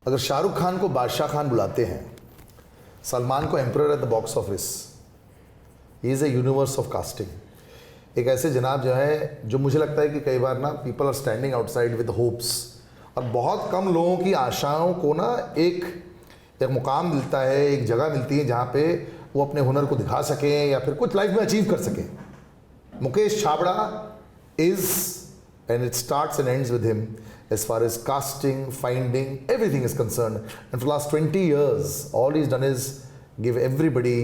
अगर शाहरुख खान को बादशाह खान बुलाते हैं, सलमान को emperor at the box office, he is a universe of casting. एक ऐसे जनाब जो है, जो मुझे लगता है कि कई बार ना people are standing outside with hopes, और बहुत कम लोगों की आशाओं को ना एक मुकाम मिलता है, एक जगह मिलती है जहाँ पे वो अपने हुनर को दिखा सकें या फिर कुछ लाइफ में अचीव कर सकें। Mukesh Chhabra is, and it starts and ends with him as far as casting, finding, everything is concerned. And for the last 20 years, all he's done is give everybody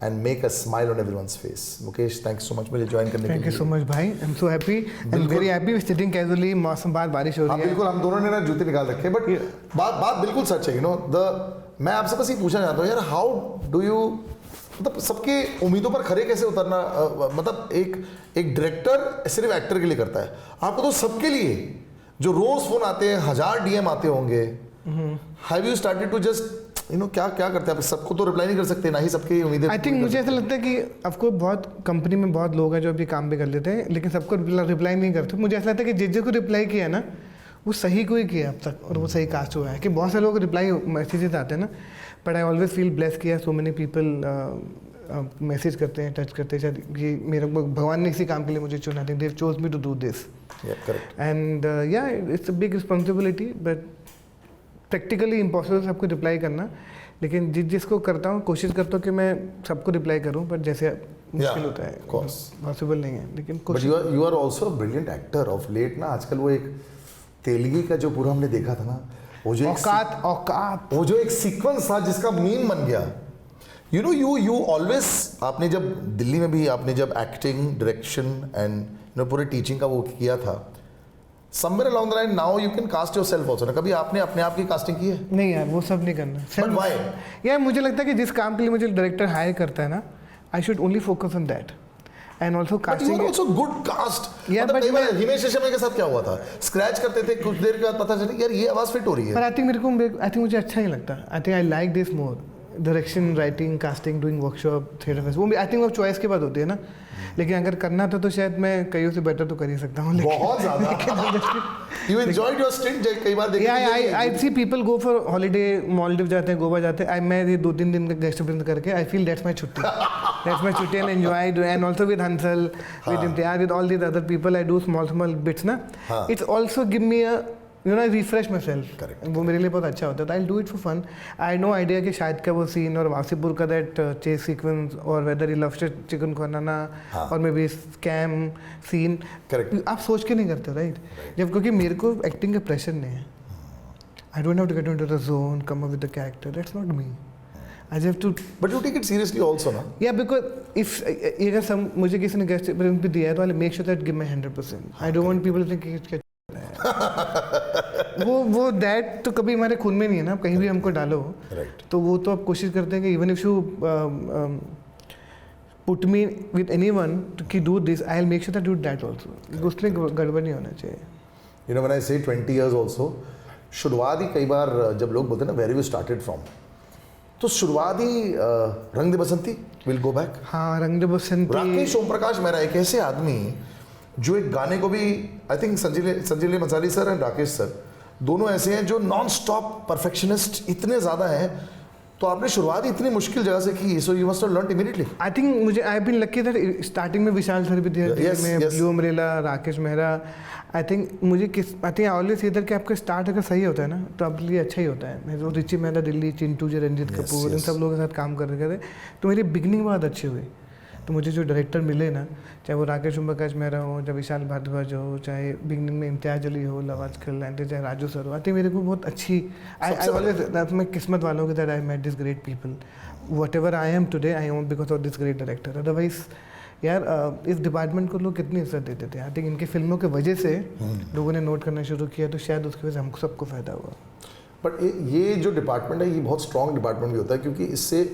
and make a smile on everyone's face. Mukesh, thanks so much मुझे join करने के लिए. Thank you so much भाई. I'm so happy and very happy sitting casually. मौसम बाहर बारिश हो रही है. बिल्कुल, हम दोनों ने ना जूते निकाल रखे, बट बात बिल्कुल सच है. मैं आपसे बस ये पूछना चाहता हूँ यार, हाउ डू यू, मतलब सबके उम्मीदों पर खरे कैसे उतरना, मतलब एक डायरेक्टर सिर्फ एक्टर के लिए करता है, आपको तो सबके लिए जो रोज फोन आते हैं, 1000 DM आते होंगे, have you started to just क्या करते हैं आप? सबको तो रिप्लाई नहीं कर सकते, ना ही सबकी उम्मीदें। आई थिंक मुझे ऐसा लगता है कि आपको बहुत कंपनी में बहुत लोग हैं जो अभी काम भी कर लेते हैं, लेकिन सबको रिप्लाई नहीं करते। मुझे ऐसा लगता है कि जिस को रिप्लाई किया ना, वो सही को ही किया अब तक, और वो सही कास्ट हुआ है। कि बहुत सारे लोग रिप्लाई मैसेजेस आते हैं ना, but I always feel bless किया, सो मेनी पीपल मैसेज करते हैं, टच करते हैं कि मेरे भगवान ने इसी काम के लिए मुझे चुना, they chose me to do this. And yeah it's a big responsibility, but practically impossible सबको रिप्लाई करना। लेकिन जिसको करता हूँ, कोशिश करता हूँ कि मैं सबको रिप्लाई करूँ, बट जैसे मुश्किल होता है, पॉसिबल नहीं है। लेकिन you are also brilliant actor of late ना। आजकल वो एक तेलगी का जो पूरा हमने देखा था ना, वो जो औकात वो जो एक सीक्वेंस था जिसका मीम बन गया। यू ऑलवेज, आपने जब दिल्ली में भी आपने जब एक्टिंग, डायरेक्शन एंड पूरे टीचिंग का वो किया था, somewhere along the line now you can cast yourself also ना। कभी आपने अपने आप की कास्टिंग की है? नहीं यार, वो सब नहीं करना। But why? यार मुझे लगता है कि जिस काम के लिए मुझे डायरेक्टर हायर करता है ना, I should only focus on that and also casting. But you are also good cast. मतलब कई बार हिमेश रेशमिया के साथ क्या हुआ था, स्क्रैच करते थे, कुछ देर के बाद पता चला यार ये आवाज़ फिट हो रही है। पर आई थिंक मुझे अच्छा नहीं लगता। आई think I like this more, direction, writing, casting, doing workshop, theatre fest, वो भी आई थिंक वो चॉइस के बाद होती है ना। लेकिन अगर करना था तो शायद मैं कईयों से बेटर तो कर ही सकता हूँ। बहुत ज़्यादा। You enjoyed your stint, कई बार देखा। Yeah, I see people go for holiday, Maldives जाते हैं, गोवा जाते हैं। मैं ये 2-3 दिन का गेस्ट अपियरेंस करके I feel that's my छुट्टी। That's my छुट्टी and enjoy, and also with Hansal, with Imtiaz, with all these other people I do small bits ना। It's also give me a refresh myself। Correct। वो मेरे लिए बहुत अच्छा होता है। I'll do it for fun। I had no idea कि शायद का वो सीन और वासीपुर का that chase sequence और whether he loves chicken बनाना और maybe scam scene, आप सोच के नहीं करते राइट? जब क्योंकि मेरे को एक्टिंग का प्रेशर नहीं है। I don't have to get into the zone, come up with the character. That's not me। I just have to। But you take it seriously also ना? Yeah, because if अगर मुझे किसी ने guest appearance भी दिया है तो I'll make sure that give my 100%। I don't want people to think वो दैट तो कभी हमारे खून में नहीं है ना, कहीं भी हमको डालो तो वो तो आप कोशिश करते हैं कि even if you put me with anyone कि do this, I will make sure that do that also. उसमें गड़बड़ नहीं होना चाहिए। व्हेन आई से 20 years also, शुरुआत ही कई बार जब लोग बोलते हैं ना वेयर यू स्टार्टेड फ्रॉम, तो शुरुआत ही रंग दे बसंती, विल गो बैक। हाँ, रंग दे बसंती। राकेश ओम प्रकाश मेहरा एक ऐसे आदमी जो एक गाने को भी, I think Sanjay Bhansali sir and Rakesh sir दोनों ऐसे हैं जो नॉन स्टॉप परफेक्शनिस्ट इतने ज़्यादा हैं। तो आपने शुरुआत इतनी मुश्किल जगह से की, so you must have learned immediately. I think मुझे I have been lucky that starting में विशाल सर भी थे, blue umbrella, Rakesh Mehra. I think I think always इधर कि आपका स्टार्ट अगर सही होता है ना तो आपके लिए अच्छा ही होता है। मैं तो रिची मेहरा दिल्ली, चिंटू जी, रंजीत कपूर, इन सब लोगों के साथ काम कर रहे थे, तो मेरी बिगनिंग बहुत अच्छी हुई। तो मुझे जो डायरेक्टर मिले ना, चाहे वो राकेश ओम प्रकाश मेहरा हो, चाहे विशाल भारद्वाज हो, चाहे बिगनिंग में इम्तियाज अली हो, लवाज खिलैंडे, चाहे राजू सर हो, आते मेरे को बहुत अच्छी, आई ऑलवेज, मैं किस्मत वालों की तरह I met this great people. Whatever I am today I am because of this great director. Otherwise यार इस डिपार्टमेंट को लोग कितनी इज्जत देते थे। आई थिंक इनकी फिल्मों की वजह से लोगों ने नोट करना शुरू किया, तो शायद उसकी वजह से हमको सबको फ़ायदा हुआ। बट ये जो डिपार्टमेंट है ये बहुत स्ट्रॉन्ग डिपार्टमेंट भी होता है, क्योंकि इससे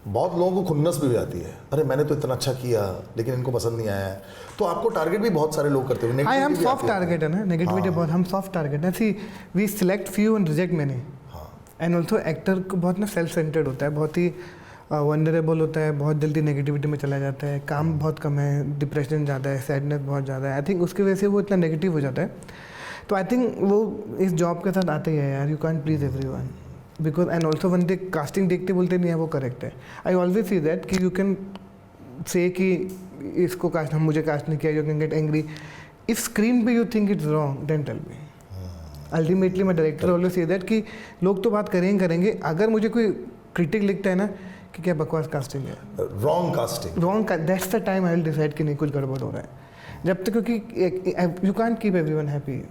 बहुत लोगों को खुन्नस भी हो जाती है, अरे मैंने तो इतना अच्छा किया लेकिन इनको पसंद नहीं आया। तो आपको टारगेट भी बहुत सारे लोग करते हुए। हम सॉफ्ट टारगेट है ना, नेगेटिविटी बहुत, हम सॉफ्ट टारगेट है। See we select few and reject many. And also actor को बहुत ना सेल्फ सेंटर्ड होता है, बहुत ही वनरेबल होता है, बहुत जल्दी नेगेटिविटी में चला जाता है, काम बहुत कम है, डिप्रेशन ज़्यादा है, सैडनेस बहुत ज़्यादा है। आई थिंक उसकी वजह से वो इतना नेगेटिव हो जाता है। तो आई थिंक वो इस जॉब के साथ आते ही है यार, you can't please everyone because and also one day casting देखते बोलते नहीं है वो करेक्ट है. आई ऑलवेज सी दैट कि यू कैन से कि इसको कास्ट हम मुझे कास्ट नहीं किया, you can get angry. If screen पे you think it's wrong then tell me. Ultimately मैं डायरेक्टर ऑलवेज से दैट कि लोग तो बात करेंगे, अगर मुझे कोई क्रिटिक लिखता है ना कि क्या बकवास कास्टिंग है, wrong, that's the time I will decide कि नहीं कुछ गड़बड़ हो रहा है. जब तक क्योंकि you can't keep everyone happy.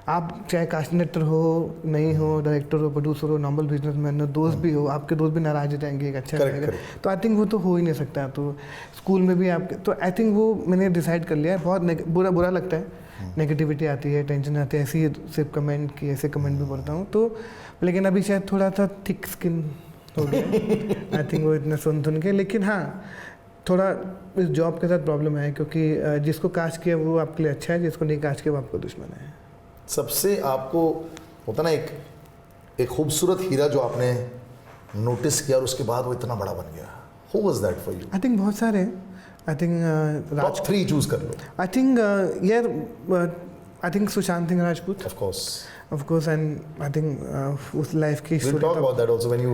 आप चाहे कास्टिंग डायरेक्टर हो, नहीं हो, डायरेक्टर हो, प्रोड्यूसर हो, नॉर्मल बिजनेसमैन हो, दोस्त भी हो, आपके दोस्त भी नाराज हो जाएंगे, एक अच्छा रहेगा. तो आई थिंक वो तो हो ही नहीं सकता. तो स्कूल में भी आपके, तो आई थिंक वो मैंने डिसाइड कर लिया है. बहुत बुरा लगता है, नेगेटिविटी आती है, टेंशन आती है, ऐसी सिर्फ कमेंट की ऐसे कमेंट भी पढ़ता हूँ. तो लेकिन अभी शायद थोड़ा सा थिक स्किन हो गया. आई थिंक वो इतना सुन के. लेकिन हाँ, थोड़ा इस जॉब के साथ प्रॉब्लम है क्योंकि जिसको कास्ट किया वो आपके लिए अच्छा है, जिसको नहीं कास्ट किया वो आपको दुश्मन है. सबसे आपको होता ना एक खूबसूरत हीरा जो आपने नोटिस किया और उसके बाद वो इतना बड़ा बन गया, who was that for you? I think बहुत सारे हैं. आई थिंक टॉप 3 चूज कर लो. आई थिंक यार I think Sushant Singh Rajput of course, and I think उस लाइफ की we'll talk about that also when you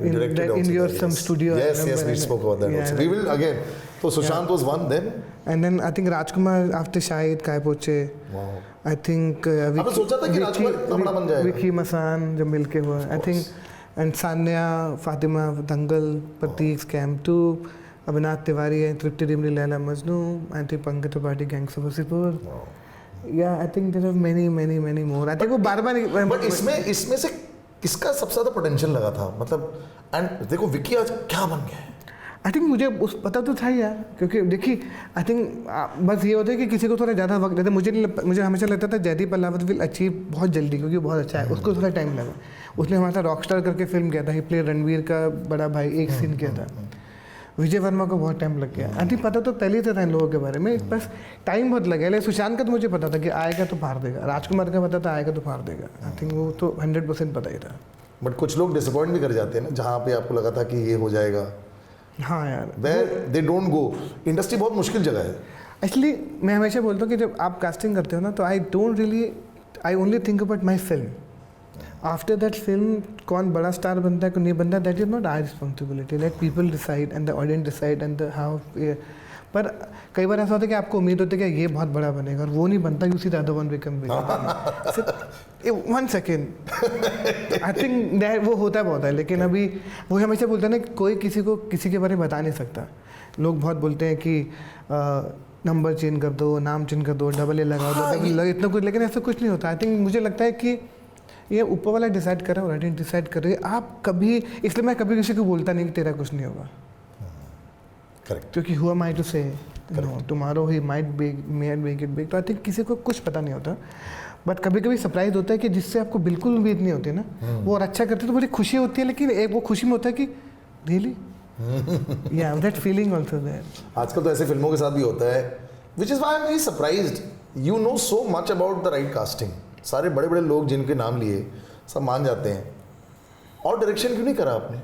directed in your some studio. Yes, we spoke about that also. We will again. So Sushant was one then. And then I think Rajkumar after Shahid Kai Poche. Wow. I think आपने सोचा था कि राजकुमार इतना बड़ा बन जाएगा? विकी मसान जब मिलके हुआ. I think and Sanya, Fatima, Dangal, Prateek, scam 2, Avinash Tiwari है, Tripti Dimri, Laila Majnu, I think Pankaj Tripathi, gangs of Wasseypur. Yeah, I think there are many more. I think वो बार-बार. But इसमें से किसका सबसे ज़्यादा पोटेंशियल लगा था, मतलब एंड देखो विकी आज क्या बन गया है. आई थिंक मुझे उस पता तो था यार, क्योंकि देखिए आई थिंक बस ये होता है कि किसी को थोड़ा ज़्यादा वक्त देते. मुझे हमेशा लगता था जयदीप अलावत विल अचीव बहुत जल्दी क्योंकि बहुत अच्छा है. उसको थोड़ा टाइम लगा. उसने हमारे साथ रॉकस्टार करके फिल्म किया था, ही प्ले रणवीर का बड़ा भाई, एक सीन किया था. विजय वर्मा को बहुत टाइम लग गया. आई थिंक पता तो पहले से था इन लोगों के बारे में, बस टाइम बहुत लगा. लेकिन सुशांत का तो मुझे पता था कि आएगा तो फाड़ देगा. राजकुमार का पता था आएगा तो फाड़ देगा. आई थिंक वो तो 100% पता ही था. बट कुछ लोग डिसअपॉइंट भी कर जाते हैं ना, जहाँ पे आपको लगा था कि ये हो जाएगा. हाँ यार, दे डोंट गो. इंडस्ट्री बहुत मुश्किल जगह है. एक्चुअली मैं हमेशा बोलता हूँ कि जब आप कास्टिंग करते हो ना तो I only think about my film. After that film कौन बड़ा स्टार बनता है, कौन नहीं बनता, that is not our responsibility. Let people decide and the audience decide and the how. पर कई बार ऐसा होता है कि आपको उम्मीद होती है कि ये बहुत बड़ा बनेगा और वो नहीं बनता. You see the other one become big. 1 second. I think that वो होता है बहुत है. लेकिन अभी वो हमेशा बोलता है ना, कोई किसी को किसी के बारे में बता नहीं सकता. लोग बहुत बोलते हैं कि नंबर चेंज कर दो, नाम चेंज कर दो, डबल ए लगा दो, इतना कुछ. लेकिन ऐसा कुछ नहीं होता. आई थिंक मुझे लगता है कि ये ऊपर वाला डिसाइड कर रहा है और ऑडियंस डिसाइड कर रही है. आप कभी, इसलिए मैं कभी किसी को बोलता नहीं कि तेरा कुछ नहीं होगा. करेक्ट. क्योंकि हुआ my to say no tomorrow he might make it big. तो आई थिंक किसी को कुछ पता नहीं होता. बट कभी कभी सरप्राइज होता है कि जिससे आपको बिल्कुल उम्मीद नहीं होती ना, वो और अच्छा करते तो बड़ी खुशी होती है. लेकिन एक वो खुशी में होता है कि रियली या दैट फीलिंग आल्सो देयर. आजकल तो ऐसे फिल्मों के साथ भी होता है, which is why I am very surprised. You know so much about the right casting. सारे बड़े बड़े लोग जिनके नाम लिए सब मान जाते हैं, और डायरेक्शन क्यों नहीं करा आपने?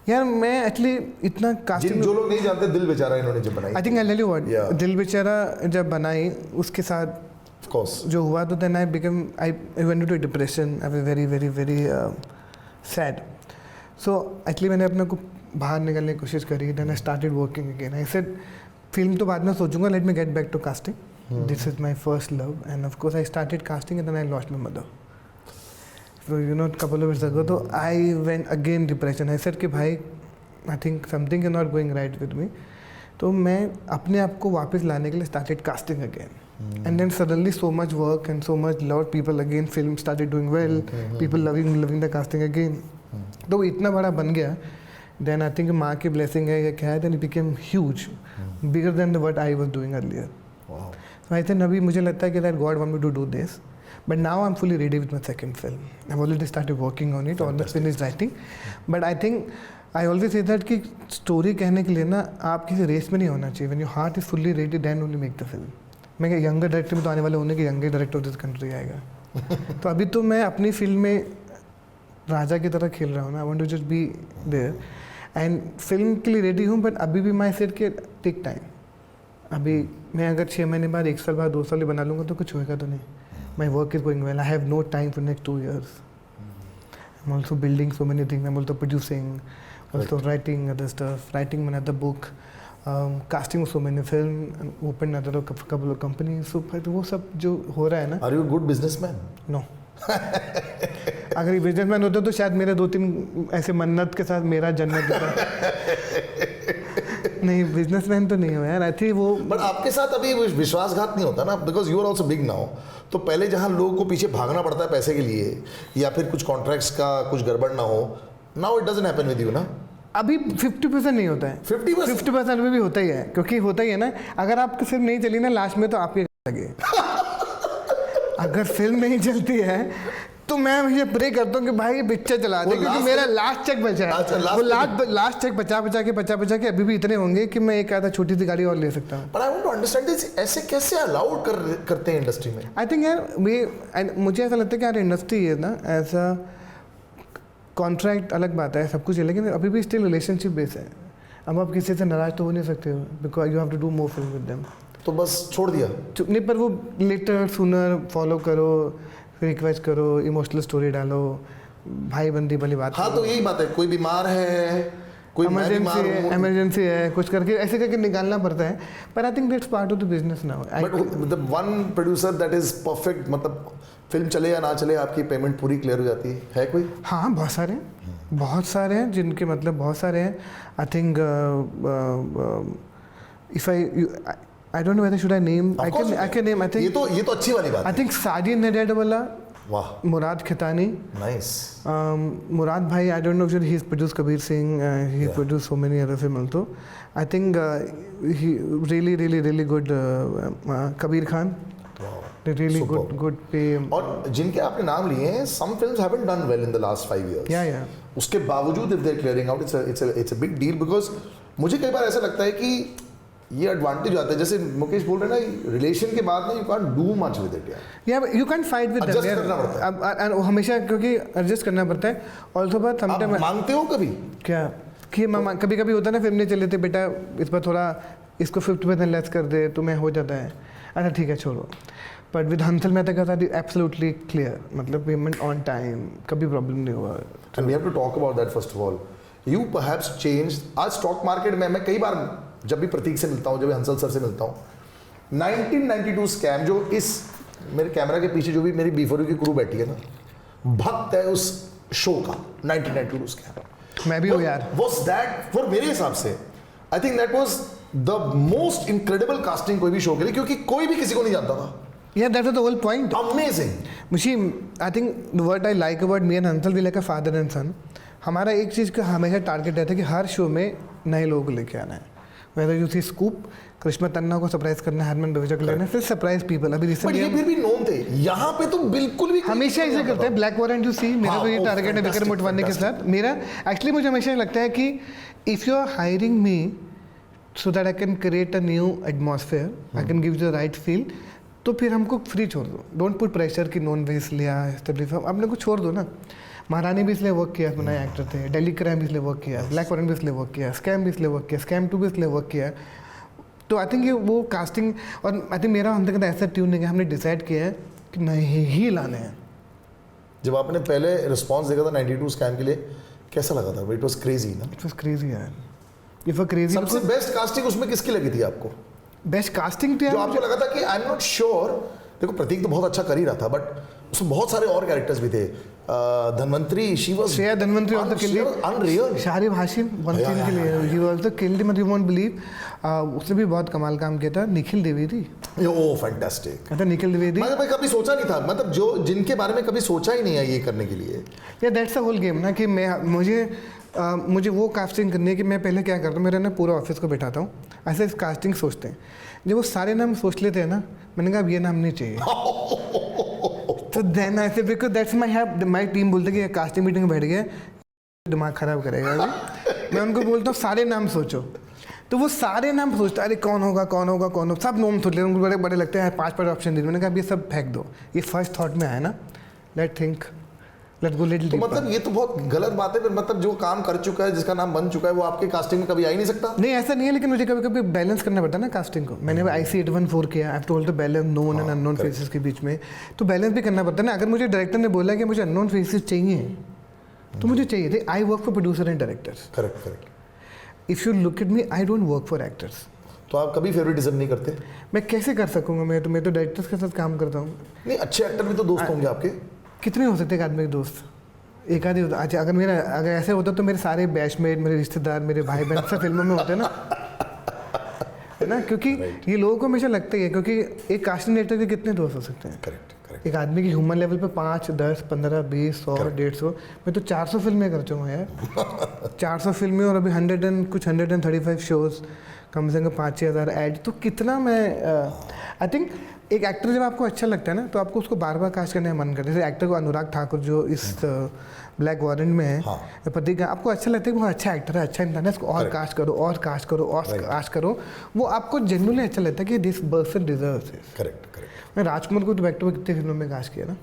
यार मैं एक्चुअली इतना कास्टिंग, जो लोग नहीं जानते, दिल बेचारा इन्होंने जब बनाई, I think I tell you what, Dil Bechara जब बनाई उसके साथ ऑफ कोर्स जो हुआ तो then I went into depression. I was very sad. So actually मैंने अपने को बाहर निकलने की कोशिश करी. Then I started working again. I said film तो बाद में सोचूंगा, let me get back to casting. This is my first love, and of course I started casting and then I lost my mother. So you know, couple of years ago, so I went again depression. I said कि भाई, I think something is not going right with me. तो मैं अपने आप को वापस लाने के लिए started casting again. And then suddenly so much work and so much lot people again, film started doing well. People loving the casting again. तो इतना बड़ा बन गया. Then I think माँ की blessing है या क्या है, then it became huge, bigger than what I was doing earlier. Wow. So I think अभी मुझे लगता है कि that God want me to do this, but now I'm fully ready with my second film. I've already started working on it, almost finished writing. But I think I always say that कि story कहने के लिए ना आप किसी race में नहीं होना चाहिए. When your heart is fully ready, then only make the film. मैं क्या यंगर डायरेक्टर में तो आने वाले होने के younger director of this country आएगा. तो अभी तो मैं अपनी फिल्म में राजा की तरह खेल रहा हूँ ना. I want to just be there and film के लिए रेडी हूँ. बट अभी भी मैं सेट के टेक टाइम. अभी मैं अगर 6 महीने बाद, 1 साल बाद, 2 साल बना लूँगा तो कुछ होएगा तो नहीं. my work is going well. I have no time for next 2 years. I'm also building so many things. I'm also producing, also writing other stuff, writing another book, casting so many film, and opened another couple of companies. So वो सब जो हो रहा है ना. Are you a good businessman? No. अगर ये businessman होता तो शायद मेरे 2-3 ऐसे मन्नत के साथ मेरा जन्नत होता. नहीं, बिजनेसमैन तो नहीं हो यार. आई थिंक वो बट आपके साथ अभी विश्वासघात नहीं होता ना, because you are also big now. तो पहले जहाँ लोगों को पीछे भागना पड़ता है पैसे के लिए या फिर कुछ कॉन्ट्रैक्ट्स का कुछ गड़बड़ ना हो, now it doesn't happen with you ना. अभी 50% नहीं होता है. 50% अभी भी होता ही है, क्योंकि होता ही है ना. अगर आपकी फिल्म नहीं चली ना लास्ट में तो आपके लगे. अगर फिल्म नहीं चलती है तो मैं ये प्रे करता हूँ कि भाई ये पिक्चर चला दे, क्योंकि मेरा लास्ट चेक बचा है. वो लास्ट चेक बचा के अभी भी इतने होंगे कि मैं एक आधा छोटी सी गाड़ी और ले सकता हूँ. But I want to understand this, ऐसे कैसे अलाउड करते हैं इंडस्ट्री में? आई थिंक यार मुझे ऐसा लगता है कि यार इंडस्ट्री है ना, ऐसा कॉन्ट्रैक्ट अलग बात है, सब कुछ है, लेकिन अभी भी स्टिल रिलेशनशिप बेस है. अब आप किसी से नाराज तो हो नहीं सकते हो, because you have to do more film with them. तो बस छोड़ दिया नहीं, पर वो लेटर सूनर फॉलो करो, रिक्वेस्ट करो, इमोशनल स्टोरी डालो, भाई बंदी वाली बात. हाँ, तो यही बात है. कोई बीमार है, कोई इमरजेंसी है, कुछ करके ऐसे करके निकालना पड़ता है. पर I think that's part of the business now. But the one producer that is perfect, मतलब फिल्म चले या ना चले आपकी पेमेंट पूरी क्लियर हो जाती है कोई? हाँ, बहुत सारे हैं जिनके मतलब बहुत सारे हैं. I think if I don't know whether should I name. I can name. I think ये तो अच्छी वाली बात है. I think साजिद नेडेड वाला. वाह. मुराद खितानी. Nice. मुराद भाई, I don't know if he's produced Kabir Singh. He's produced so many other films also. I think he really good. Kabir Khan. Wow. Really good pay. और जिनके आपने नाम लिए हैं, some films haven't done well in the last 5 years. Yeah. उसके बावजूद if they're clearing out, it's a big deal, because मुझे कई बार ऐसा लगता है कि ये एडवांटेज आता है. जैसे मुकेश बोल रहे हैं ना, रिलेशन के बाद ना you can't do much with it. या you can fight with them. Adjust करना पड़ता है हमेशा, क्योंकि एडजस्ट करना पड़ता है. ऑल्सो बात आप मांगते हो कभी क्या कि कभी होता है ना, फिल्म नहीं चले थे बेटा, इस पर थोड़ा इसको 50% लेस कर दे, तो मैं हो जाता है. अच्छा ठीक है, छोड़ो. बट विद हंसल मेहता का था एब्सोल्युटली क्लियर, मतलब पेमेंट ऑन टाइम, कभी प्रॉब्लम नहीं हुआ. And we have to talk about that. First of all, you perhaps change. आज स्टॉक मार्केट में मैं कई बार जब भी प्रतीक से मिलता हूँ, जब भी हंसल सर से मिलता हूँ, 1992 स्कैम, जो इस मेरे कैमरा के पीछे जो भी मेरी B4U की क्रू बैठी है ना, भक्त है उस शो का. 1992 स्कैम मैं भी हूँ यार. Was that, फॉर मेरे हिसाब से, I think that was the most incredible casting कोई भी शो के लिए, क्योंकि कोई भी किसी को नहीं जानता था. Yeah, that was the whole point. Amazing. I think what I like about me and Hansal, we like a father and son. हमारा एक चीज़ का हमेशा टारगेट रहता है कि हर शो में नए लोगों को लेके आना है. Whether you see Scoop, Karishma Tanna को सरप्राइज करना है, हरमन रविजा को लेना है, फिर सरप्राइज पीपल. अभी रिसेंटली ये फिर भी नोन थे. यहाँ पे तो बिल्कुल भी हमेशा ऐसे करते हैं. ब्लैक वॉरेंट यू सी, मेरा तो ये टारगेट है विक्रम मोटवानी के साथ. मेरा एक्चुअली मुझे हमेशा लगता है कि if you are hiring me so that I can create a new atmosphere, I can give the right feel, तो फिर हमको फ्री छोड़ दो. डोंट पुट प्रेशर कि नॉन वेज लिया, अपने को छोड़ दो ना. महारानी भी इसलिए वर्क किया, नए एक्टर थे. दिल्ली क्राइम भी इसलिए वर्क किया, ब्लैक वॉरेंट भी इसलिए वर्क किया, स्कैम भी इसलिए वर्क किया, स्कैम 2 भी इसलिए वर्क किया. तो आई थिंक ये वो कास्टिंग, और आई थिंक मेरा अंदर का ऐसा ट्यून है कि हमने डिसाइड किया है कि नहीं ही लाने हैं. जब आपने पहले रिस्पॉन्स देखा था 92 स्कैम के लिए, कैसा लगा था? इट वाज क्रेजी ना? इट वाज क्रेजी यार. It was crazy. सबसे बेस्ट कास्टिंग उसमें किसकी लगी थी आपको? बेस्ट कास्टिंग तो जो आपको लगा था कि आई एम नॉट श्योर, देखो प्रतीक तो बहुत अच्छा कर ही रहा था, बट उसमें बहुत सारे और कैरेक्टर्स भी थे. Dhanwanthary, she was Shreya Dhanwanthary also killed, unreal. Sharib Hashim one scene के लिए ही आल्सो किल्ड, मत यू वोंट बिलीव. उसने भी बहुत कमाल काम किया था. Nikhil Dwivedi, oh fantastic. अच्छा निखिल द्विवेदी, मैं कभी सोचा नहीं था, मतलब जो जिनके बारे में कभी सोचा ही नहीं है ये करने के लिए. या दैट्स अ होल गेम ना, कि मैं मुझे वो कास्टिंग करनी है कि मैं पहले क्या करता हूँ, मेरे ना पूरा ऑफिस को बैठाता हूँ, ऐसे कास्टिंग सोचते हैं. जब वो सारे नाम सोच लेते हैं ना, मैंने कहा अब ये नाम नहीं चाहिए. तो देन ऐसे, बिकॉज दैट्स माई टीम बोलते कि कास्टिंग मीटिंग में बैठ गया, दिमाग खराब करेगा अभी. मैं उनको बोलता हूँ सारे नाम सोचो. तो वो सारे नाम सोचते, अरे कौन होगा, सब नाम सोच लेते. उनको बड़े बड़े लगते हैं, 5 ऑप्शन दे. मैंने कहा अब ये सब फेंक दो, ये फर्स्ट थॉट में आया ना, let think let's go little तो मतलब ये तो बहुत गलत बात है फिर, मतलब जो काम कर चुका है, जिसका नाम बन चुका है, वो आपके कास्टिंग में कभी आ ही नहीं सकता? नहीं ऐसा नहीं है, लेकिन मुझे कभी कभी बैलेंस करना पड़ता है ना कास्टिंग को। मैंने IC814 किया, I have told the balance known and unknown faces के बीच में, तो बैलेंस भी करना पड़ता है ना। अगर मुझे डायरेक्टर ने बोला कि मुझे अननोन फेसेस चाहिए तो मुझे चाहिए थे। I work for producer and directors. Correct. If you look at me, I don't work for actors. तो आप कभी फेवरेटिज्म नहीं करते? मैं कैसे कर सकूंगा? मैं तो डायरेक्टर्स के साथ काम करता हूँ। नहीं, अच्छे एक्टर भी तो दोस्त होंगे आपके। कितने हो सकते हैं एक आदमी के दोस्त? एक आधे होता। अच्छा, अगर ऐसे होता तो मेरे सारे बैचमेट, मेरे रिश्तेदार, मेरे भाई बहन सब फिल्मों में होते ना, है ना? क्योंकि ये लोगों को हमेशा लगता ही है, क्योंकि एक कास्टिंग डायरेक्टर के कितने दोस्त हो सकते हैं? करेक्ट। एक आदमी की ह्यूमन लेवल पे 5, 10, 15, 20, 100, 150, मैं तो 400 फिल्में कर चुका हूँ यार। 400 फिल्में और अभी 135 शोज, कम से कम 5-6 हज़ार ऐड। तो कितना मैं आई थिंक एक एक्टर जब आपको अच्छा लगता है ना, तो आपको उसको बार बार कास्ट करने का मन करता है। जैसे एक्टर को अनुराग ठाकुर जो इस ब्लैक वॉरेंट में है, प्रतीक, आपको अच्छा लगता है कि वो अच्छा एक्टर है, अच्छा इंसान है, इसको और कास्ट करो और कास्ट करो और कास्ट करो। वो आपको जेन्युइनली अच्छा लगता है कि this person deserves it. Correct. मैं राजकुमार को डायरेक्टर में कितने फिल्मों में कास्ट किया ना।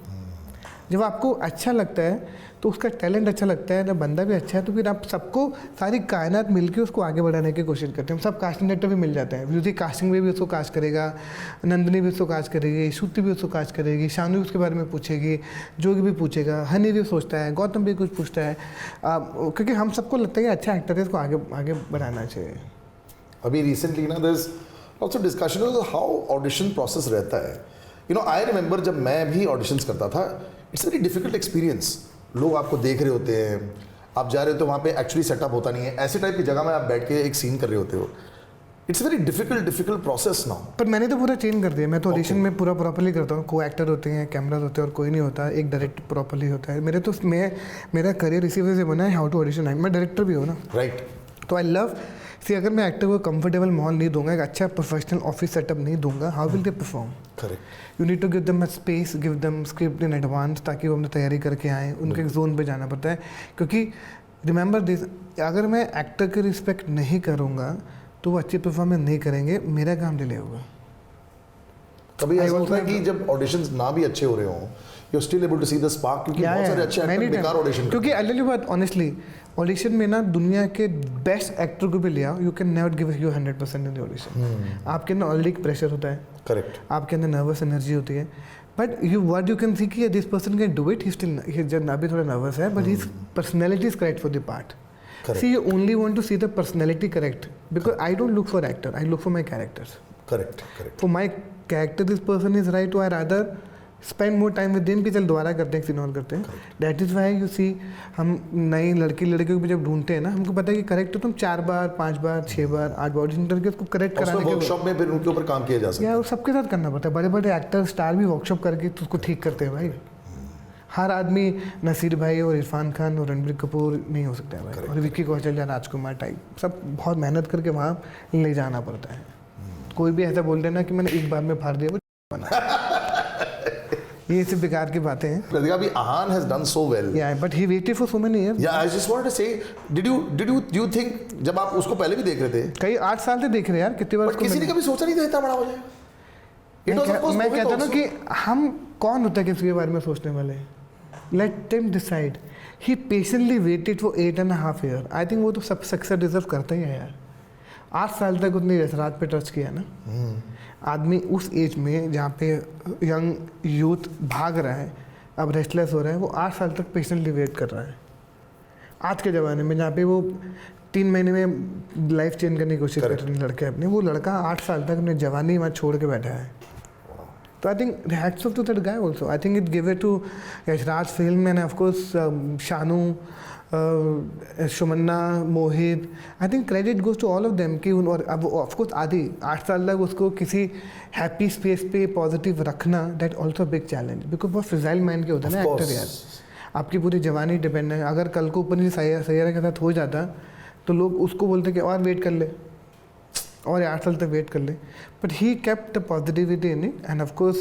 जब आपको अच्छा लगता है तो उसका टैलेंट अच्छा लगता है ना, बंदा भी अच्छा है, तो फिर आप सबको सारी कायनात मिलके उसको आगे बढ़ाने की कोशिश करते हैं। सब कास्टिंग डायरेक्टर भी मिल जाते हैं। म्यूजिक कास्टिंग में भी उसको कास्ट करेगा, नंदिनी भी उसको कास्ट करेगी, श्रुति भी उसको कास्ट करेगी, शानू उसके बारे में पूछेगी, जोगी भी पूछेगा, हनी भी सोचता है, गौतम भी कुछ पूछता है, क्योंकि हम सबको लगता है कि अच्छा एक्टर है, इसको आगे बढ़ाना चाहिए। अभी रिसेंटली ना there is also discussion how audition process रहता है। यू नो, आई रिमेंबर जब मैं भी ऑडिशंस करता था, इट्स वेरी डिफिकल्ट एक्सपीरियंस। लोग आपको देख रहे होते हैं, आप जा रहे हो तो वहाँ पे एक्चुअली सेटअप होता नहीं है, ऐसे टाइप की जगह में आप बैठ के एक सीन कर रहे होते हो। It's very difficult process now. पर मैंने तो पूरा चेंज कर दिया। मैं तो ऑडिशन में पूरा प्रॉपर्ली करता हूँ। को एक्टर होते हैं, कैमरा होते हैं और कोई नहीं होता, एक डायरेक्ट प्रॉपर्ली होता है। मेरा करियर इसी वजह से बना है हाउ टू ऑडिशन। मैं डायरेक्टर भी हूँ ना, राइट। तो आई लव सी, अगर मैं एक्टर को कंफर्टेबल माहौल नहीं दूंगा, एक अच्छा प्रोफेशनल ऑफिस सेटअप नहीं दूंगा, how will they perform? Correct. You need to give them a space, give them script in advance, ताकि वो अपनी तैयारी करके आएँ। उनके एक जोन पे जाना पड़ता है, क्योंकि रिमेंबर दिस, अगर मैं एक्टर की रिस्पेक्ट नहीं करूँगा तो वो अच्छी परफॉर्मेंस नहीं करेंगे, मेरा काम डिले होगा। कभी ऐसा होता है कि जब ऑडिशंस ना भी अच्छे हो रहे हों, you are still able to see the spark, क्योंकि बहुत सारे अच्छे एक्टर बेकार ऑडिशन, क्योंकि I tell you what honestly, audition में ना दुनिया के बेस्ट एक्टर को भी ले आओ, you can never give you 100% in the audition. आपके अंदर ऑलरेडी प्रेशर होता है, करेक्ट, आपके अंदर नर्वस एनर्जी होती है, बट यू कैन सी कि this person can do it, he still जब अभी थोड़ा नर्वस है, but his personality is correct for the part. See, you only want to see the personality correct, because I don't look for actor, I look for my characters. Correct. For my character, this person is right, so I rather spend more time with them कि चल दोबारा करते हैं, फिर करते हैं। That is why you see, हम नई लड़कियों को जब ढूंढते हैं ना, हमको पता है कि करेक्ट तो तुम 4 बार, 5 बार, 6 बार, 8 बार ऑडिशन करके उसको करेक्ट कराने के वर्कशॉप में फिर उनके ऊपर काम किया जा सकता है। यार सबके साथ करना पड़ता है। बड़े बड़े एक्टर स्टार भी वर्कशॉप करके उसको ठीक करते हैं भाई। हर आदमी नसीर भाई और इरफान खान और रणबीर कपूर नहीं हो सकता है भाई, और विक्की कौशल या राजकुमार टाइप सब बहुत मेहनत करके वहाँ ले जाना पड़ता है। कोई भी ऐसा बोल देना कि मैंने एक बार में फाड़ दिया, वो बना। ये सिर्फ बेकार की बातें हैं। Pratika bhi, Ahan has done so well. Yeah, but he waited for so many years. Yeah, I just wanted to say, did you think जब आप उसको पहले भी देख रहे थे? कई 8 साल से देख रहे यार, कितनी बार। किसी ने कभी सोचा नहीं था इतना बड़ा हो जाएगा? मैं कहता ना कि हम कौन होता है किसी के बारे में सोचने वाले। Let them decide. He patiently waited for 8.5 years. I think वो तो सब सक्सेस डिजर्व करता ही है यार। 8 साल तक उसने रात पे टच किया ना। आदमी उस एज में जहाँ पे यंग यूथ भाग रहा है, अब रेस्टलेस हो रहा है, वो 8 साल तक पेशेंटली वेट कर रहा है। आज के ज़माने में जहाँ पे वो 3 महीने में लाइफ चेंज करने की कोशिश कर रहे हैं लड़के अपने, वो लड़का 8 साल तक अपनी जवानी वहाँ छोड़ के बैठा है। So I think hats off to that guy also. I think it give it to Yashraj film and of course Shanu, Shumanna, Mohit. I think credit goes to all of them कि और अब of course आदि 8 साल तक उसको किसी happy space पे positive रखना, that also big challenge, because बहुत फ्रिजाइल माइंड के होता है ना एक्टर यार। आपकी पूरी जवानी डिपेंड है। अगर कल को ऊपर सैयारा के साथ हो जाता तो लोग उसको बोलते कि और वेट कर ले, और 8 साल तक वेट कर ले। But he kept the positivity in it, and of course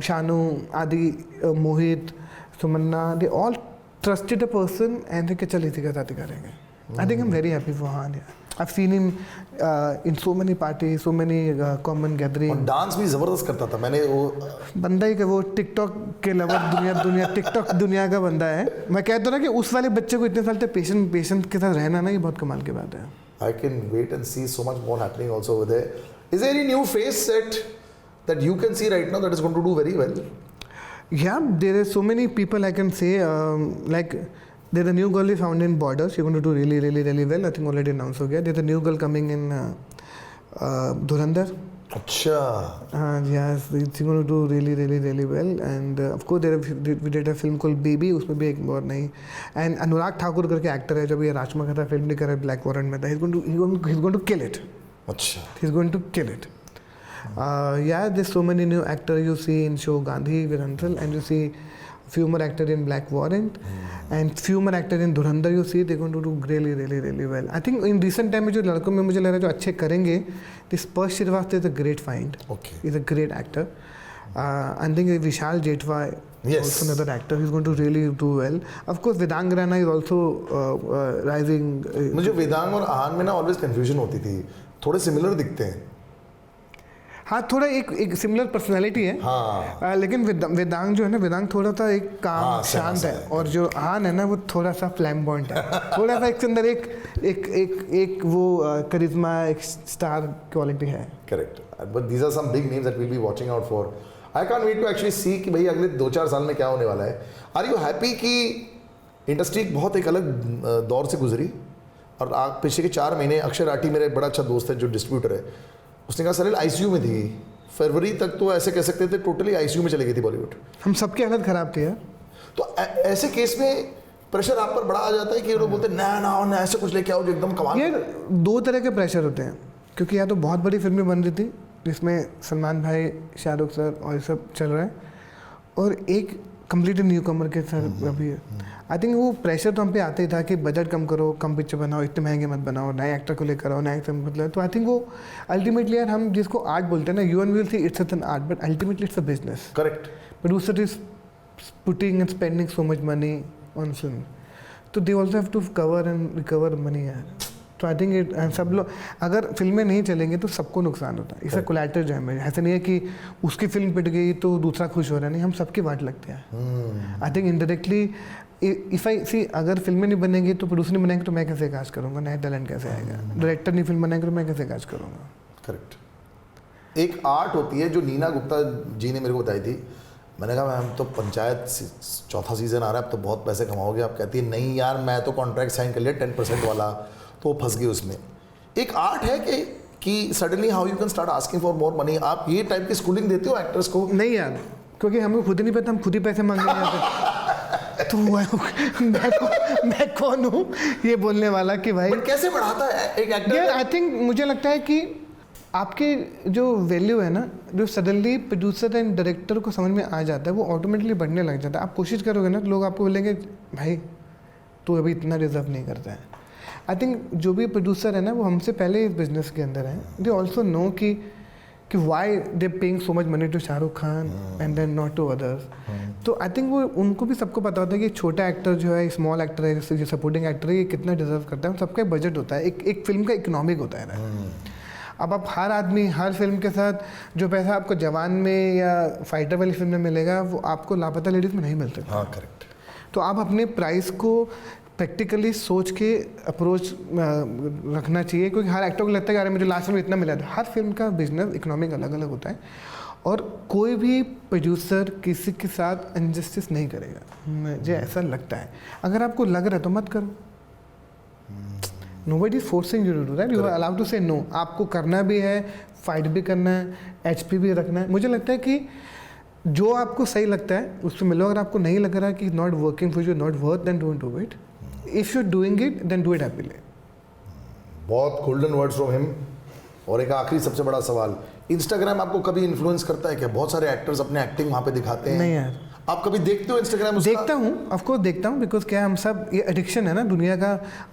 Shanu, Adi, Mohit, Sumanna, they all trusted a person and के चल इसी के साथ ही करेंगे। I think I am very happy for हान यार। I've seen him in so many parties, so many common gatherings. और डांस भी जबरदस्त करता था. मैंने वो बंदा ही का वो टिकटॉक के लवर दुनिया टिकटॉक दुनिया का बंदा है. मैं कहता हूँ ना कि उस वाले बच्चे को इतने साल तक पेशेंट के साथ रहना ना, ये बहुत कमाल की बात है. I can wait and see so much more happening also over there. Is there any new face set that you can see right now that is going to do very well? Yeah, there are so many people I can say. Like there's a new girl we found in Borders. She's going to do really, really, really well. I think already announced हो गया. There's a new girl coming in Dhurandhar. अच्छा. Yes, she's going to do really, really, really well. And of course, we did a film called Baby. उसमें भी एक और नहीं. And Anurag Thakur करके actor है, जब ये राजमा का था फिल्म नहीं कर रहा, ब्लैक वॉरेंट में था. He's going to kill it. अच्छा. He's going to kill it. Yeah, there's so many new actors you see in show Gandhi with Ansel, and you see few more actors in Black Warrant, and few more actors in Dhurandhar. You see they're going to do really, really, really well. I think in recent time में जो लड़कों में मुझे लग रहा है जो अच्छे करेंगे, this Persh Shrivastava is a great find. Okay. He's a great actor. I think Vishal Jetwa, yes, also another actor. He's going to really do well. Of course, Vedang Rana is also rising. मुझे वेदांग और आहान में ना always confusion होती थी. थोड़े similar दिखते हैं. हाँ, थोड़ा एक सिमिलर पर्सनालिटी है. हाँ. लेकिन वेदांग जो है ना, वेदांग थोड़ा सा एक काम शांत है, और जो आहान है ना वो थोड़ा सा फ्लैम्बॉयंट है. थोड़ा सा इसके अंदर एक वो करिश्मा, एक स्टार क्वालिटी है. Correct. But these are some big names that we will be watching out for. I can't wait to actually see कि भाई अगले 2-4 साल में क्या होने वाला है. आर यू हैप्पी कि इंडस्ट्री बहुत एक अलग दौर से गुजरी, और पिछले के 4 महीने अक्षय राठी मेरे बड़ा अच्छा दोस्त है जो डिस्ट्रीब्यूटर है, उसने कहा सलील आईसीयू में थी. फरवरी तक तो ऐसे कह सकते थे टोटली आईसीयू में चली गई थी बॉलीवुड. हम सबकी हालत खराब थी यार. तो ऐसे केस में प्रेशर आप पर बड़ा आ जाता है कि लोग बोलते हैं ना ऐसे कुछ लेके आओ जो एकदम कमाल. यार 2 तरह के प्रेशर होते हैं, क्योंकि या तो बहुत बड़ी फिल्में बन रही थी जिसमें सलमान भाई, शाहरुख सर और ये सब चल रहा है, और एक कम्प्लीट न्यू कमर के सर अभी है. आई थिंक वो प्रेशर तो हम पे आते ही था कि बजट कम करो, कम पिक्चर बनाओ, इतने महंगे मत बनाओ, नए एक्टर को लेकर आओ, नए एक्टर मतलब. तो आई थिंक वो अल्टीमेटली यार हम जिसको आर्ट बोलते हैं ना, you and will see it's an art, but ultimately it's a business. Correct. Producer is putting and spending so much money on film, तो they also have to cover and recover money यार. तो I think सब लोग अगर फिल्में नहीं चलेंगे तो सबको नुकसान होता है. इसका कोलैटरल डैमेज. ऐसा नहीं है कि उसकी फिल्म पिट गई तो दूसरा खुश हो रहा है, नहीं, हम सबकी वाट लगते हैं. I think indirectly if I see अगर फिल्में नहीं बनेंगी तो प्रोड्यूसर नहीं बनेंगे तो मैं कैसे कास्ट करूँगा, नया टैलेंट कैसे आएगा, डायरेक्टर नहीं फिल्म बनाएंगे तो मैं कैसे कास्ट करूँगा. करेक्ट. एक आर्ट होती है जो नीना गुप्ता जी ने मेरे को बताई थी. मैंने कहा मैम तो पंचायत 4था सीज़न आ रहा है, अब तो बहुत पैसे कमाओगे. आप कहती है नहीं यार मैं तो कॉन्ट्रैक्ट साइन कर लिया 10% वाला, तो वो फंस गई उसमें. एक आर्ट है कि suddenly how you can start asking for more money. आप ये टाइप की स्कूलिंग देते हो एक्टर्स को? नहीं यार, क्योंकि हमको खुद ही नहीं पता, हम खुद ही पैसे मांगेंगे. तो मैं कौन हूँ ये बोलने वाला कि भाई. बट कैसे बढ़ाता है एक एक्टर? यार आई थिंक मुझे लगता है कि आपके जो वैल्यू है ना, जो सडनली प्रोड्यूसर एंड डायरेक्टर को समझ में आ जाता है, वो ऑटोमेटिकली बढ़ने लग जाता है. आप कोशिश करोगे ना तो लोग आपको बोलेंगे भाई तू अभी इतना डिजर्व नहीं करता है. आई थिंक जो भी प्रोड्यूसर है ना वो हमसे पहले इस बिजनेस के अंदर है. दे ऑल्सो नो कि why they paying so much money to Shahrukh Khan and then not to others. तो आई थिंक वो उनको भी सबको पता होता है कि छोटा एक्टर जो है, स्मॉल एक्टर है, जैसे जो सपोर्टिंग एक्टर है, ये कितना डिजर्व करता है. सबका बजट होता है, एक फिल्म का इकोनॉमिक होता है ना. अब आप हर आदमी हर फिल्म के साथ जो पैसा आपको जवान में या फाइटर वाली फिल्म में मिलेगा वो आपको लापता लेडीज़ में नहीं मिल सकता. हाँ करेक्ट. तो आप अपने प्राइस को प्रैक्टिकली सोच के अप्रोच रखना चाहिए, क्योंकि हर एक्टर को लगता है कि अरे मुझे लास्ट में इतना मिला था. हर फिल्म का बिजनेस इकोनॉमिक अलग अलग होता है, और कोई भी प्रोड्यूसर किसी के साथ इनजस्टिस नहीं करेगा, मुझे ऐसा लगता है. अगर आपको लग रहा है तो मत करो. Nobody is forcing you to do that. You are allowed to say no. आपको करना भी है, फाइट भी करना है, HP भी रखना है. मुझे लगता है कि जो आपको सही लगता है उससे मिलो. अगर आपको नहीं लग रहा कि not working for you, not worth, then don't do it. If you doing it then do it happily. बहुत गोल्डन वर्ड्स फ्रॉम हिम. और एक आखिरी सबसे बड़ा सवाल, इंस्टाग्राम आपको कभी इन्फ्लुएंस करता है क्या? बहुत सारे एक्टर्स अपने एक्टिंग वहाँ पे दिखाते हैं. नहीं यार. आप कभी देखते हो इंस्टाग्राम? देखता हूँ, ऑफ कोर्स देखता हूँ, बिकॉज क्या हम सब, ये एडिक्शन है ना दुनिया का.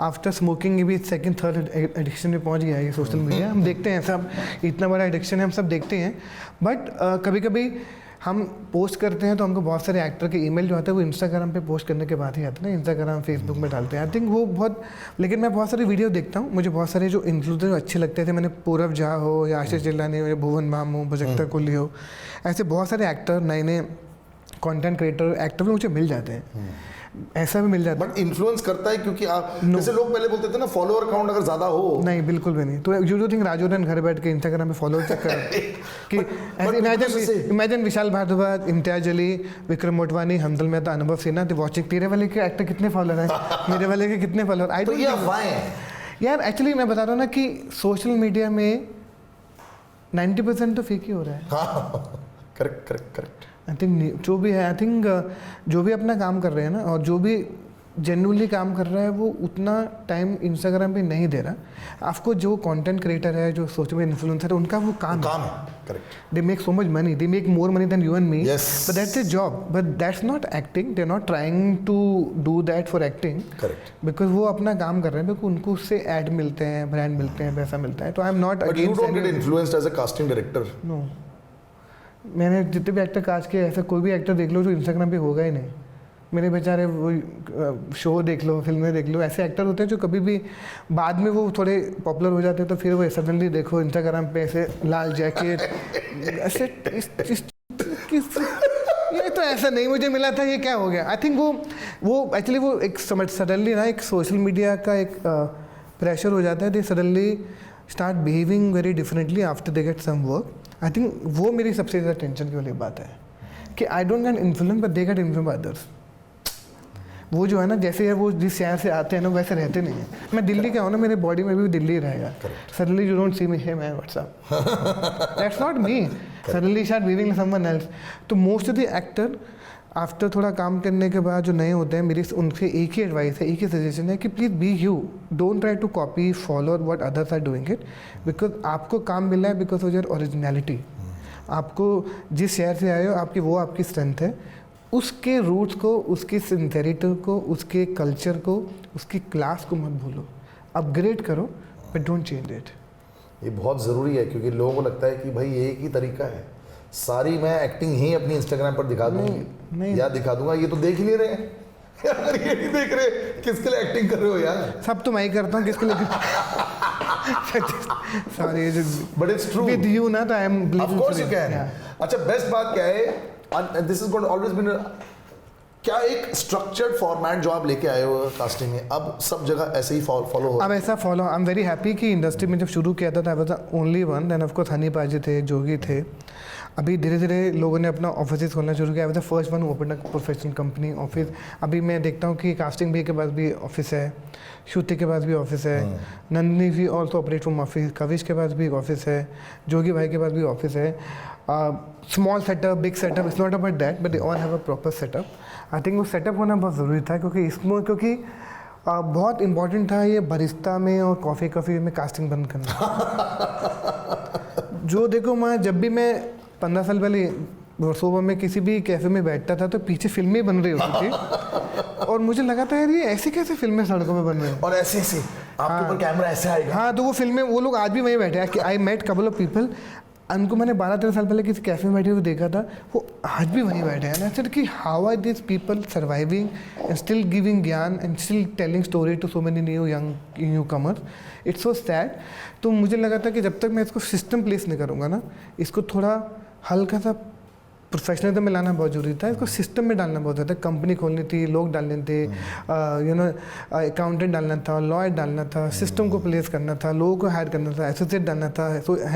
आफ्टर स्मोकिंग ये भी 2nd 3rd एडिक्शन में पहुँच गया है ये सोशल मीडिया. हम देखते हैं सब, इतना बड़ा एडिक्शन है, हम सब देखते हैं. बट कभी कभी हम पोस्ट करते हैं तो हमको बहुत सारे एक्टर के ईमेल जो आते हैं वो इंस्टाग्राम पे पोस्ट करने के बाद ही आते हैं ना, इंस्टाग्राम फेसबुक में डालते हैं। आई थिंक वो बहुत, लेकिन मैं बहुत सारी वीडियो देखता हूँ, मुझे बहुत सारे जो इन्फ्लुएंसर अच्छे लगते थे, मैंने पूरब झा हो या आशीष जिलानी हो या भुवन माम हो, भजक्ता कोहली हो, ऐसे बहुत सारे एक्टर, नए नए कंटेंट क्रिएटर एक्टर भी मुझे मिल जाते हैं, ऐसा भी मिल जाता है। बट इन्फ्लुएंस करता है क्योंकि आप जैसे लोग पहले बोलते थे ना फॉलोअर काउंट अगर ज्यादा हो, नहीं बिल्कुल भी नहीं। तो यू डू थिंक राजूरन घर बैठ के इंस्टाग्राम पे फॉलो चेक कर कि इमेजिन विशाल भारद्वाज, इम्तियाज अली, विक्रम मोटवानी, हमदल मेहता, अनुभव सिन्हा, तो वॉचिंग तेरे वाले के एक्टर कितने फॉलोअर हैं, मेरे वाले के कितने फॉलोअर। आई डोंट यार, एक्चुअली मैं बता रहा हूँ ना कि सोशल मीडिया में 90% तो फेक ही हो रहा है। करेक्ट। आई थिंक जो भी है, आई थिंक जो भी अपना काम कर रहे हैं ना, और जो भी जेन्युइनली काम कर रहा है वो उतना टाइम इंस्टाग्राम पे नहीं दे रहा। आपको जो कंटेंट क्रिएटर है, जो सोशल मीडिया इन्फ्लुएंसर है, उनका वो काम है। Correct. They make so much money, they make more money than you and me, but that's a job, but that's not acting. They are not trying to do that for acting. Correct. Because वो अपना काम कर रहे हैं, because उनको उससे add मिलते हैं, ब्रांड मिलते हैं, पैसा मिलता है। तो I am not against. But you don't get influenced as a casting director? No, मैंने जितने भी एक्टर कास्ट किए, ऐसा कोई भी एक्टर देख लो जो इंस्टाग्राम पे होगा ही नहीं। मेरे बेचारे वो शो देख लो, फिल्में देख लो, ऐसे एक्टर होते हैं जो कभी भी बाद में वो थोड़े पॉपुलर हो जाते हैं, तो फिर वो सडनली देखो इंस्टाग्राम पे ऐसे लाल जैकेट ऐसे ये तो ऐसा नहीं मुझे मिला था, ये क्या हो गया। आई थिंक वो एक्चुअली वो एक सडनली ना एक सोशल मीडिया का एक प्रेशर हो जाता है। They suddenly start behaving very differently after they get some work. I think वो मेरी सबसे ज़्यादा टेंशन की वाली बात है कि I don't get influence but they get influence by others. वो जो है ना, जैसे वो जिस शहर से आते हैं ना वैसे रहते नहीं हैं। मैं दिल्ली का हूँ ना, मेरे बॉडी में भी दिल्ली रहेगा। Suddenly you don't see me, hey man what's up, that's not me. Suddenly start behaving someone else. तो most of the actor after थोड़ा काम करने के बाद जो नए होते हैं, मेरी उनसे एक ही एडवाइस है, एक ही सजेशन है कि please be you, don't try to copy follow what others are doing it, because आपको काम मिला है बिकॉज ऑफ योर ओरिजिनलिटी। आपको जिस शहर से आए हो, वो आपकी स्ट्रेंथ है। उसके रूट्स को, उसकी सिंसेरिटी को, उसके कल्चर को, उसकी क्लास को मत भूलो, अपग्रेड करो, बट डोंट चेंज इट। ये बहुत ज़रूरी है क्योंकि लोगों को लगता है कि भाई ये एक ही तरीका है, सारी मैं एक्टिंग ही अपनी इंस्टाग्राम पर दिखा दूंगी या दिखा दूंगा, ये तो देख ही नहीं रहे हैं। यार ये नहीं देख रहे, किसके लिए एक्टिंग कर रहे हो यार? सब तो मैं ही करता हूँ, किसके लिए? Sorry, but it's true with you ना, तो I am of course you can. अच्छा, बेस्ट बात क्या है, this is going always been, क्या एक स्ट्रक्चर्ड फॉर्मेट जो आप लेके आए हो कास्टिंग में, अब सब जगह ऐसे ही फॉलो हो? अब ऐसा follow, I am very happy कि इंडस्ट्री में जब शुरू किया था I was the only one, then of course honey paaji थे, जोगी थे। अभी धीरे धीरे लोगों ने अपना ऑफिस खोलना शुरू किया। आई was the first one open a professional company office. अभी मैं देखता हूँ कि कास्टिंग भी के पास भी ऑफिस है, श्रुति के पास भी ऑफिस है, नंदिनी भी also operate from office, Kavish के पास भी ऑफिस है, जोगी भाई के पास भी ऑफिस है। Small setup, big setup, it's not about that, but they all have a proper setup. I think वो सेटअप होना बहुत ज़रूरी था क्योंकि बहुत इंपॉर्टेंट था ये बरिस्ता में और कॉफ़ी में कास्टिंग बंद करना। जो देखो, मैं जब भी मैं 15 साल पहले वर्सोवा में किसी भी कैफ़े में बैठता था तो पीछे फिल्में बन रही होती थी और मुझे लगा था यार ये ऐसे कैसे फिल्में सड़कों पे बन रही हैं और ऐसे आपके ऊपर कैमरा ऐसे आएगा। हाँ, तो वो फिल्में, वो लोग आज भी वहीं बैठे हैं। I met couple of people, उनको मैंने 12-13 साल पहले किसी कैफ़े में बैठे हुए देखा था, वो आज भी वहीं बैठे हैं। सर कि how are this people surviving and still giving ज्ञान and still telling story to so many newcomers, it's so sad. तो मुझे लगा था कि जब तक मैं इसको सिस्टम प्लेस नहीं करूँगा ना, इसको थोड़ा हल्का सा प्रोफेशनलिज्म में लाना बहुत जरूरी था, इसको सिस्टम में डालना बहुत ज़्यादा। कंपनी खोलनी थी, लोग डालने थे, अकाउंटेंट डालना था, लॉयर डालना था, सिस्टम को प्लेस करना था, लोगों को हायर करना था, एसोसिएट डालना था,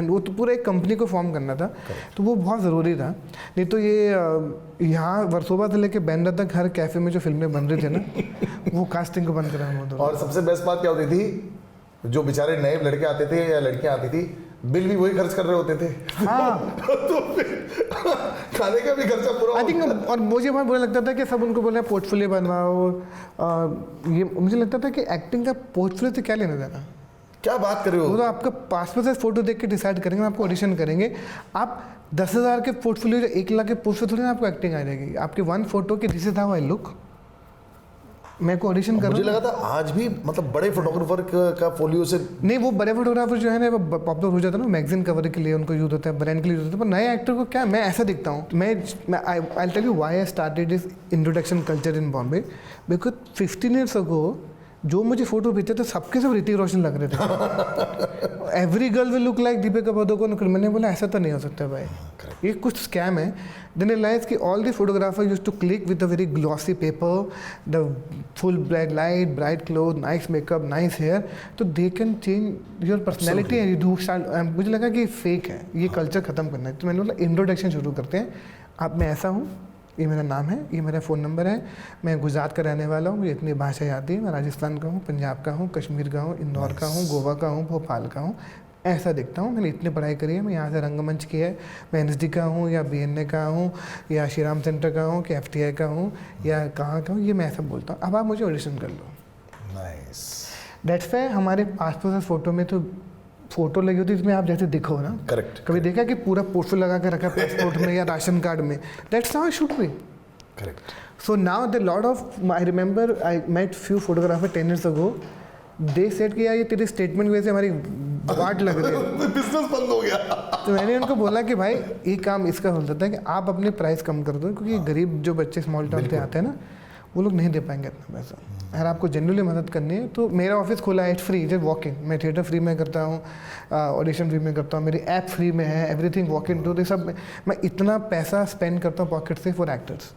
वो तो पूरा एक कंपनी को फॉर्म करना था। तो वो बहुत ज़रूरी था। नहीं तो ये यहाँ वर्सोवा से लेके बैंड्रा तक हर कैफ़े में जो फिल्में बन रही थी ना, वो कास्टिंग को बंद कराना होता। और सबसे बेस्ट बात क्या होती थी, जो बेचारे नए लड़के आते थे या लड़कियाँ आती थी, बिल भी वही खर्च कर रहे होते थे। हाँ। तो फिर खाने का भी खर्चा पूरा। आई थिंक, और मुझे बहुत बुरा लगता था कि सब उनको बोले पोर्टफोलियो बनवाओ। ये मुझे लगता था कि एक्टिंग का पोर्टफोलियो से क्या लेना देना। क्या बात कर रहे हो? वो तो आपका पासपोर्ट साइज फोटो देख के डिसाइड करेंगे, आपको ऑडिशन करेंगे। आप 10,000 के पोर्टफोलियो, 1 लाख के पोर्टफोलियो थोड़ी ना आपको एक्टिंग आ जाएगी। आपके 1 फोटो के this is how I look, मैं को ऑडिशन कर मुझे लगा था आज भी मतलब बड़े फोटोग्राफर का फोलियो से नहीं, वो बड़े फोटोग्राफर जो है ना वो पॉपुलर हो जाता है ना, मैगजीन कवर के लिए उनको यूज होता है, ब्रांड के लिए यूज होता है, पर नए एक्टर को क्या, मैं ऐसा दिखता हूँ, मैं I tell you why I started this introduction culture in Bombay, because 15 years ago जो मुझे फोटो भेजते थे सबके सब ऋतिक रोशन लग रहे थे। Every girl will look like Deepika Padukone. मैंने बोला ऐसा तो नहीं हो सकता भाई, ये कुछ स्कैम है। देन रियलाइज कि all the photographer use to click with the very glossy paper, the full bright light, bright cloth, nice makeup, nice hair, तो they can change your personality and you start. मुझे लगा कि fake है, ये culture खत्म करना है, तो मैंने बोला इंट्रोडक्शन शुरू करते हैं। अब मैं ऐसा हूँ, ये मेरा नाम है, ये मेरा फ़ोन नंबर है, मैं गुजरात का रहने वाला हूँ, मुझे इतनी भाषा आती है, मैं राजस्थान का हूँ, पंजाब का हूँ, कश्मीर का हूँ, इंदौर का हूँ, गोवा का हूँ, भोपाल का हूँ, ऐसा दिखता हूँ, मैंने इतनी पढ़ाई करी है, मैं यहाँ से रंगमंच की है, मैं NSD का हूँ या BNA का हूँ या श्री राम सेंटर का हूँ कि FTI का हूँ या कहाँ का हूँ, ये मैं ऐसा बोलता हूँ। अब आप मुझे ऑडिशन कर लो। नाइस। दैट्स वाई हमारे पासपोर्ट फोटो में तो फोटो लगी होती है इसमें आप जैसे दिखो ना। करेक्ट। कभी देखा कि पूरा पोस्टर लगा के रखा पासपोर्ट में या राशन कार्ड में? That's how it should be. Correct. So now the lot of, I remember I met few photographers 10 years ago, they said कि यार ये तेरे स्टेटमेंट वजह से हमारी वाट लग रही है, बिजनेस बंद हो गया। तो मैंने उनको बोला कि भाई ये काम इसका हो जाता है कि आप अपने प्राइस कम कर दो, क्योंकि गरीब जो बच्चे स्मॉल टाउन से आते हैं ना वो लोग नहीं दे पाएंगे इतना पैसा। अगर आपको जनरली मदद करनी है तो मेरा ऑफिस खुला है, it's free, just walk in. मैं थिएटर फ्री में करता हूँ, ऑडिशन फ्री में करता हूँ, मेरी ऐप फ्री में है, एवरीथिंग वॉक इन टू, सब मैं इतना पैसा स्पेंड करता हूँ पॉकेट से फॉर एक्टर्स।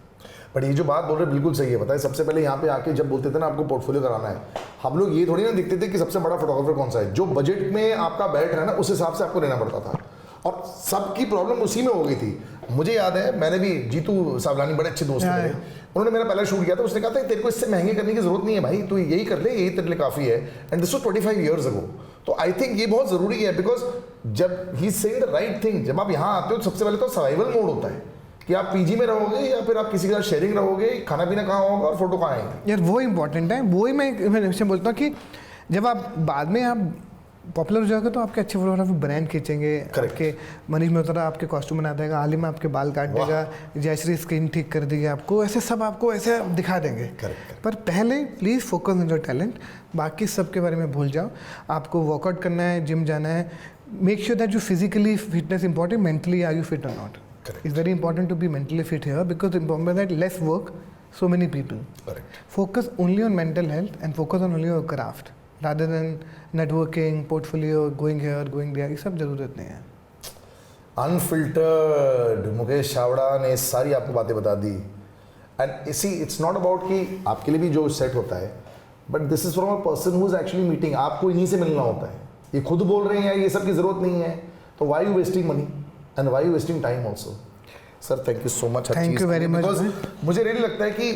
बट ये जो बात बोल रहे हैं बिल्कुल सही है। पता है सबसे पहले यहाँ पे आके जब बोलते थे ना आपको पोर्टफोलियो कराना है, हम लोग ये थोड़ी ना दिखते थे कि सबसे बड़ा फोटोग्राफर कौन सा है, जो बजट में आपका बैठ रहा है ना उस हिसाब से आपको लेना पड़ता था, और सबकी प्रॉब्लम उसी में हो गई थी। मुझे याद है मैंने भी, जीतू सावलानी बड़े अच्छे दोस्त थे, उन्होंने मेरा पहला शूट किया था, उसने कहा था तेरे को इससे महंगे करने की जरूरत नहीं है भाई, तू यही कर ले, यही तेरे लिए काफ़ी है। And this was 25 years ago. तो आई थिंक ये बहुत ज़रूरी है, बिकॉज जब he is saying the right thing, जब आप यहाँ आते हो तो सबसे पहले तो सर्वाइवल मोड होता है कि आप पीजी में रहोगे या फिर आप किसी के साथ शेयरिंग रहोगे, खाना पीना कहाँ होगा और फोटो कहाँ आएंगे। यार वो इंपॉर्टेंट है, वो ही मैं हमेशा बोलता हूँ कि जब आप बाद में आप पॉपुलर हो जाओगे तो आपके अच्छे फोटोग्राफर ब्रांड खींचेंगे, आपके मनीष मेहता आपके कॉस्ट्यूम बना देगा, आलिमा आपके बाल काट देगा, जयश्री स्किन ठीक कर देगी आपको, ऐसे सब आपको ऐसे दिखा देंगे। पर पहले please focus on your talent, बाकी सब के बारे में भूल जाओ। आपको वर्कआउट करना है, जिम जाना है, make sure that you physically fitness important, mentally are you fit और not. It's very important to be mentally fit here because in Bombay that less work, so many people. Correct. Focus only on mental health and focus on only your craft rather than networking, portfolio, going here, going there. ये सब जरूरत नहीं है। Unfiltered Mukesh Chhabra ने सारी आपको बातें बता दी। एंड इसी इट्स नॉट अबाउट कि आपके लिए भी जो सेट होता है, but this is from a person who is actually meeting. आपको इन्हीं से मिलना होता है, ये खुद बोल रहे हैं ये सब की जरूरत नहीं है, तो why you wasting money and why you wasting time also? Sir, thank you so much. Thank you very much. Because मुझे really लगता है कि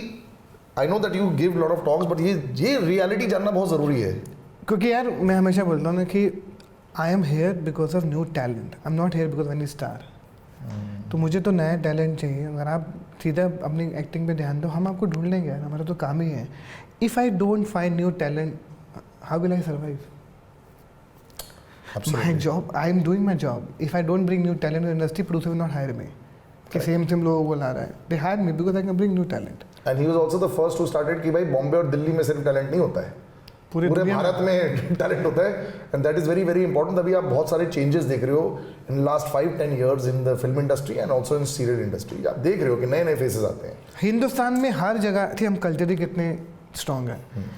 I know that you give lot of talks, but ये reality जानना बहुत ज़रूरी है। क्योंकि यार मैं हमेशा बोलता हूँ ना कि I am here because of new talent. I'm not here because of any star. तो मुझे तो नया टैलेंट चाहिए। अगर आप सीधा अपनी एक्टिंग पे ध्यान दो, हम आपको ढूंढ लेंगे यार, हमारा तो काम ही है। If I don't find new talent, how will I survive? Absolutely. My job, I am doing my job. If I don't bring new talent in the industry, producer will not hire me. कि same लोगों को ला रहा है, they hire me because I can bring new talent. And he was also the first who started कि भाई बॉम्बे और दिल्ली में सिर्फ टैलेंट नहीं होता है, पूरे भारत में टैलेंट होता है, and that is very very important। अभी आप बहुत सारे चेंजेस देख रहे हो in last 5-10 years in the film industry and also in serial industry। आप देख रहे हो कि नए नए फेसेस आते हैं। हिंदुस्तान में हर जगह थी, हम कल्चरली कितने स्ट्रॉन्ग हैं।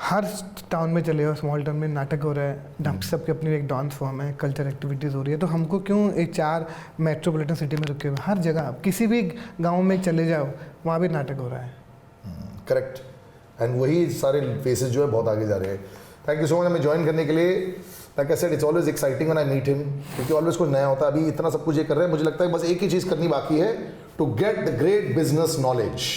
हर टाउन में चले हो, स्मॉल टाउन में नाटक हो रहा है, सबकी अपनी एक डांस फॉर्म है, कल्चर एक्टिविटीज़ हो रही है, तो हमको क्यों एक 4 मेट्रोपॉलिटन सिटी में रुके हुए? हर जगह आप किसी भी गांव में चले जाओ, वहाँ भी नाटक हो रहा है। करेक्ट। एंड वही सारे फेसेस जो है बहुत आगे जा रहे हैं। थैंक यू सो मच हमें ज्वाइन करने के लिए। Like I said, it's always exciting when I meet him, क्योंकि ऑलवेज कुछ नया होता है। अभी इतना सब कुछ ये कर रहे हैं, मुझे लगता है बस एक ही चीज़ करनी बाकी है, to get the great business knowledge.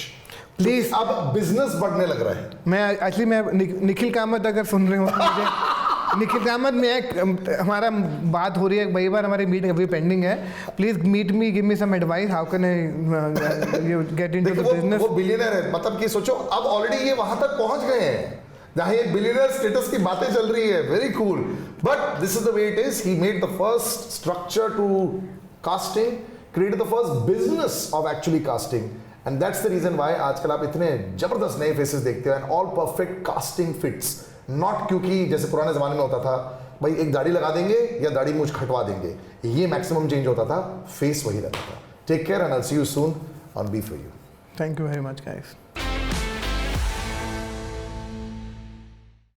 Please, अब बिजनेस बढ़ने लग रहा है। मैं एक्चुअली मैं निखिल कामत अगर सुन रहे हो तो मुझे निखिल कामत में एक हमारा बात हो रही है, कई बार हमारी मीटिंग अभी पेंडिंग है। Please meet me, give me some advice, how can I you get into the business. वो बिलियनर है, मतलब कि सोचो अब ऑलरेडी ये वहां तक पहुंच गए हैं जहां ये बिलियनर स्टेटस की बातें चल रही है। Very cool, but this is the way it is. He made the first structure to casting, created the first business of actually casting, and that's the reason why आजकल आप इतने जबरदस्त नए फेसेस देखते हो and all perfect casting fits, not क्योंकि जैसे पुराने जमाने में होता था भाई एक दाढ़ी लगा देंगे या दाढ़ी मूंछ खटवा देंगे, ये मैक्सिमम चेंज होता था, फेस वही रहता था. Take care and I will see you soon on B for you. Thank you very much, guys.